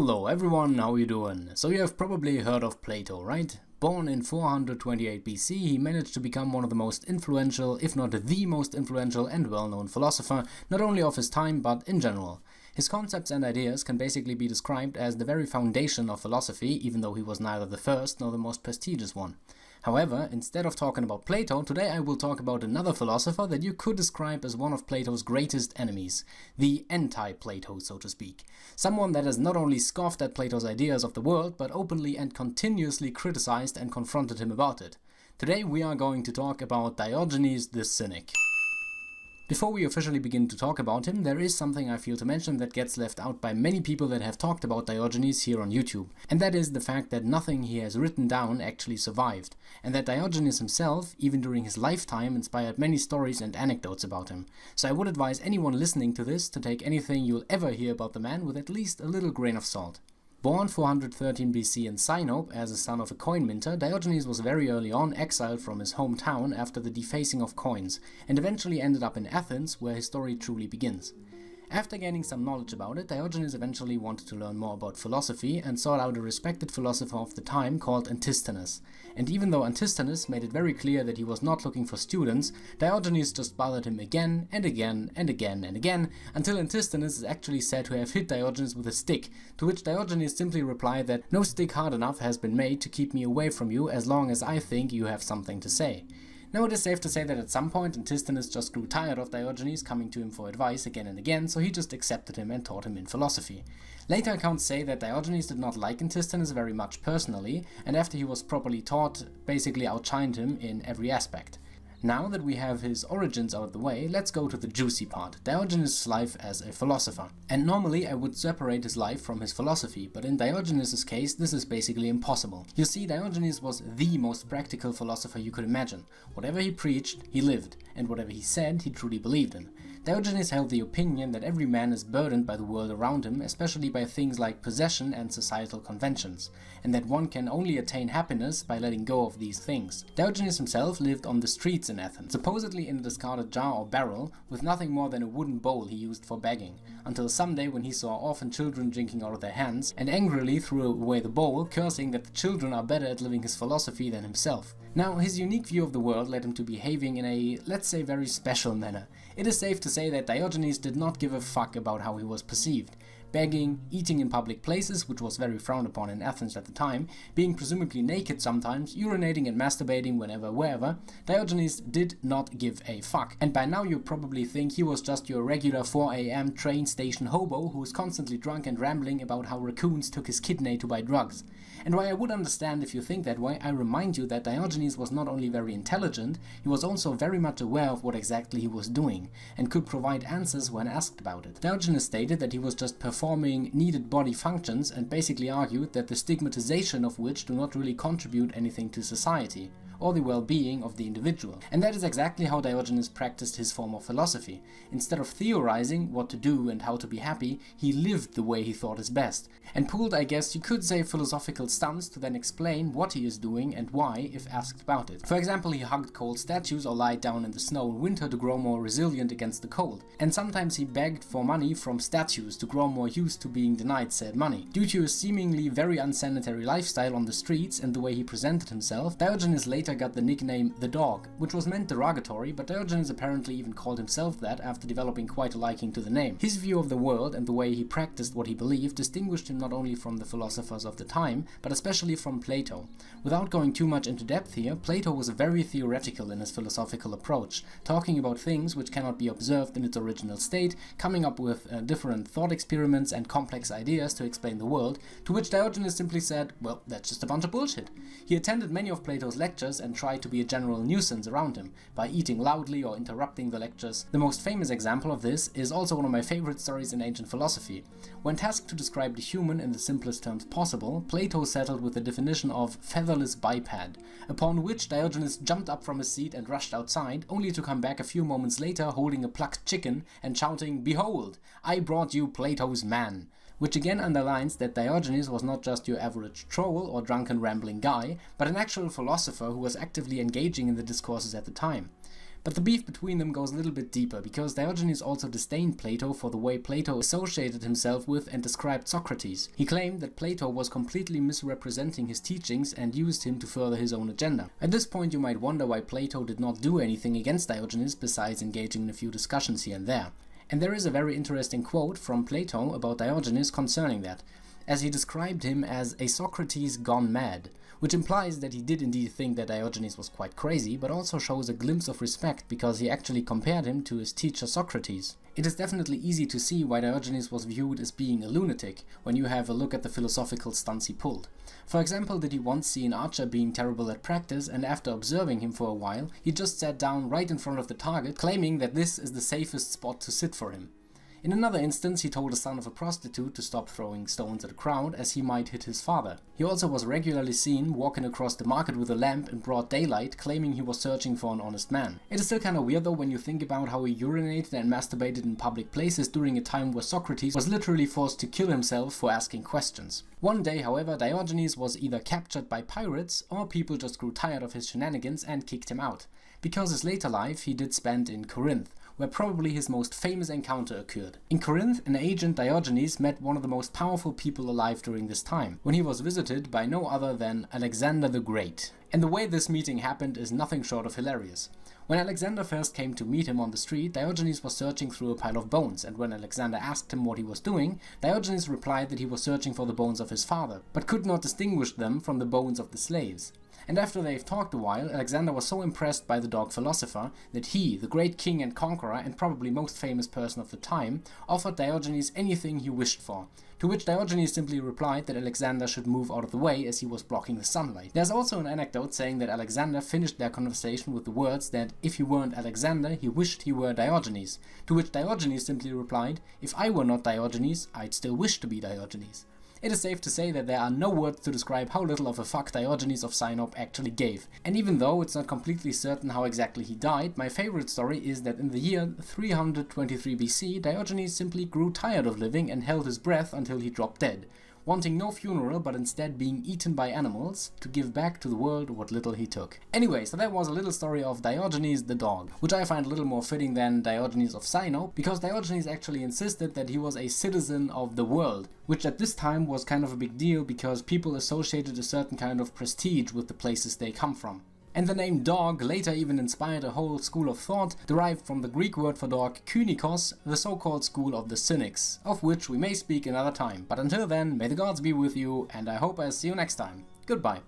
Hello everyone, how you doing? So you have probably heard of Plato, right? Born in 428 BC, he managed to become one of the most influential, if not the most influential and well-known philosopher, not only of his time but in general. His concepts and ideas can basically be described as the very foundation of philosophy, even though he was neither the first nor the most prestigious one. However, instead of talking about Plato, today I will talk about another philosopher that you could describe as one of Plato's greatest enemies, the anti-Plato, so to speak. Someone that has not only scoffed at Plato's ideas of the world, but openly and continuously criticized and confronted him about it. Today we are going to talk about Diogenes the Cynic. Before we officially begin to talk about him, there is something I feel to mention that gets left out by many people that have talked about Diogenes here on YouTube, and that is the fact that nothing he has written down actually survived, and that Diogenes himself, even during his lifetime, inspired many stories and anecdotes about him. So I would advise anyone listening to this to take anything you'll ever hear about the man with at least a little grain of salt. Born 413 BC in Sinope as a son of a coin minter, Diogenes was very early on exiled from his hometown after the defacing of coins, and eventually ended up in Athens, where his story truly begins. After gaining some knowledge about it, Diogenes eventually wanted to learn more about philosophy and sought out a respected philosopher of the time called Antisthenes. And even though Antisthenes made it very clear that he was not looking for students, Diogenes just bothered him again and again and again and again, until Antisthenes is actually said to have hit Diogenes with a stick, to which Diogenes simply replied that no stick hard enough has been made to keep me away from you as long as I think you have something to say. Now it is safe to say that at some point Antisthenes just grew tired of Diogenes coming to him for advice again and again, so he just accepted him and taught him in philosophy. Later accounts say that Diogenes did not like Antisthenes very much personally, and after he was properly taught, basically outshined him in every aspect. Now that we have his origins out of the way, let's go to the juicy part, Diogenes' life as a philosopher. And normally I would separate his life from his philosophy, but in Diogenes' case this is basically impossible. You see, Diogenes was the most practical philosopher you could imagine. Whatever he preached, he lived, and whatever he said, he truly believed in. Diogenes held the opinion that every man is burdened by the world around him, especially by things like possession and societal conventions, and that one can only attain happiness by letting go of these things. Diogenes himself lived on the streets in Athens, supposedly in a discarded jar or barrel, with nothing more than a wooden bowl he used for begging, until someday when he saw orphan children drinking out of their hands, and angrily threw away the bowl, cursing that the children are better at living his philosophy than himself. Now, his unique view of the world led him to behaving in a, let's say, very special manner. It is safe to say that Diogenes did not give a fuck about how he was perceived. Begging, eating in public places, which was very frowned upon in Athens at the time, being presumably naked sometimes, urinating and masturbating wherever, Diogenes did not give a fuck. And by now you probably think he was just your regular 4 AM train station hobo who was constantly drunk and rambling about how raccoons took his kidney to buy drugs. And while I would understand if you think that way, I remind you that Diogenes was not only very intelligent, he was also very much aware of what exactly he was doing, and could provide answers when asked about it. Diogenes stated that he was just performing needed body functions and basically argued that the stigmatization of which do not really contribute anything to society, or the well-being of the individual. And that is exactly how Diogenes practiced his form of philosophy. Instead of theorizing what to do and how to be happy, he lived the way he thought is best, and pulled, I guess you could say, philosophical stunts to then explain what he is doing and why if asked about it. For example, he hugged cold statues or lied down in the snow in winter to grow more resilient against the cold, and sometimes he begged for money from statues to grow more used to being denied said money. Due to his seemingly very unsanitary lifestyle on the streets and the way he presented himself, Diogenes later got the nickname the Dog, which was meant derogatory, but Diogenes apparently even called himself that after developing quite a liking to the name. His view of the world and the way he practiced what he believed distinguished him not only from the philosophers of the time, but especially from Plato. Without going too much into depth here, Plato was very theoretical in his philosophical approach, talking about things which cannot be observed in its original state, coming up with different thought experiments and complex ideas to explain the world, to which Diogenes simply said, well, that's just a bunch of bullshit. He attended many of Plato's lectures and tried to be a general nuisance around him, by eating loudly or interrupting the lectures. The most famous example of this is also one of my favorite stories in ancient philosophy. When tasked to describe the human in the simplest terms possible, Plato settled with the definition of featherless biped, upon which Diogenes jumped up from his seat and rushed outside, only to come back a few moments later holding a plucked chicken and shouting, "Behold, I brought you Plato's man," which again underlines that Diogenes was not just your average troll or drunken rambling guy, but an actual philosopher who was actively engaging in the discourses at the time. But the beef between them goes a little bit deeper, because Diogenes also disdained Plato for the way Plato associated himself with and described Socrates. He claimed that Plato was completely misrepresenting his teachings and used him to further his own agenda. At this point you might wonder why Plato did not do anything against Diogenes besides engaging in a few discussions here and there. And there is a very interesting quote from Plato about Diogenes concerning that, as he described him as a Socrates gone mad, which implies that he did indeed think that Diogenes was quite crazy, but also shows a glimpse of respect because he actually compared him to his teacher Socrates. It is definitely easy to see why Diogenes was viewed as being a lunatic when you have a look at the philosophical stunts he pulled. For example, did he once see an archer being terrible at practice, and after observing him for a while, he just sat down right in front of the target, claiming that this is the safest spot to sit for him. In another instance, he told the son of a prostitute to stop throwing stones at a crowd as he might hit his father. He also was regularly seen walking across the market with a lamp in broad daylight, claiming he was searching for an honest man. It is still kinda weird though when you think about how he urinated and masturbated in public places during a time where Socrates was literally forced to kill himself for asking questions. One day, however, Diogenes was either captured by pirates or people just grew tired of his shenanigans and kicked him out, because his later life he did spend in Corinth, where probably his most famous encounter occurred. In Corinth, an agent Diogenes met one of the most powerful people alive during this time, when he was visited by no other than Alexander the Great. And the way this meeting happened is nothing short of hilarious. When Alexander first came to meet him on the street, Diogenes was searching through a pile of bones, and when Alexander asked him what he was doing, Diogenes replied that he was searching for the bones of his father, but could not distinguish them from the bones of the slaves. And after they've talked a while, Alexander was so impressed by the Dog-Philosopher that he, the great king and conqueror and probably most famous person of the time, offered Diogenes anything he wished for, to which Diogenes simply replied that Alexander should move out of the way as he was blocking the sunlight. There's also an anecdote saying that Alexander finished their conversation with the words that if he weren't Alexander, he wished he were Diogenes, to which Diogenes simply replied, if I were not Diogenes, I'd still wish to be Diogenes. It is safe to say that there are no words to describe how little of a fuck Diogenes of Sinope actually gave, and even though it's not completely certain how exactly he died, my favorite story is that in the year 323 BC, Diogenes simply grew tired of living and held his breath until he dropped dead, wanting no funeral but instead being eaten by animals to give back to the world what little he took. Anyway, so that was a little story of Diogenes the dog, which I find a little more fitting than Diogenes of Sinope, because Diogenes actually insisted that he was a citizen of the world, which at this time was kind of a big deal because people associated a certain kind of prestige with the places they come from. And the name dog later even inspired a whole school of thought derived from the Greek word for dog kynikos, the so-called school of the cynics, of which we may speak another time. But until then, may the gods be with you, and I hope I see you next time. Goodbye.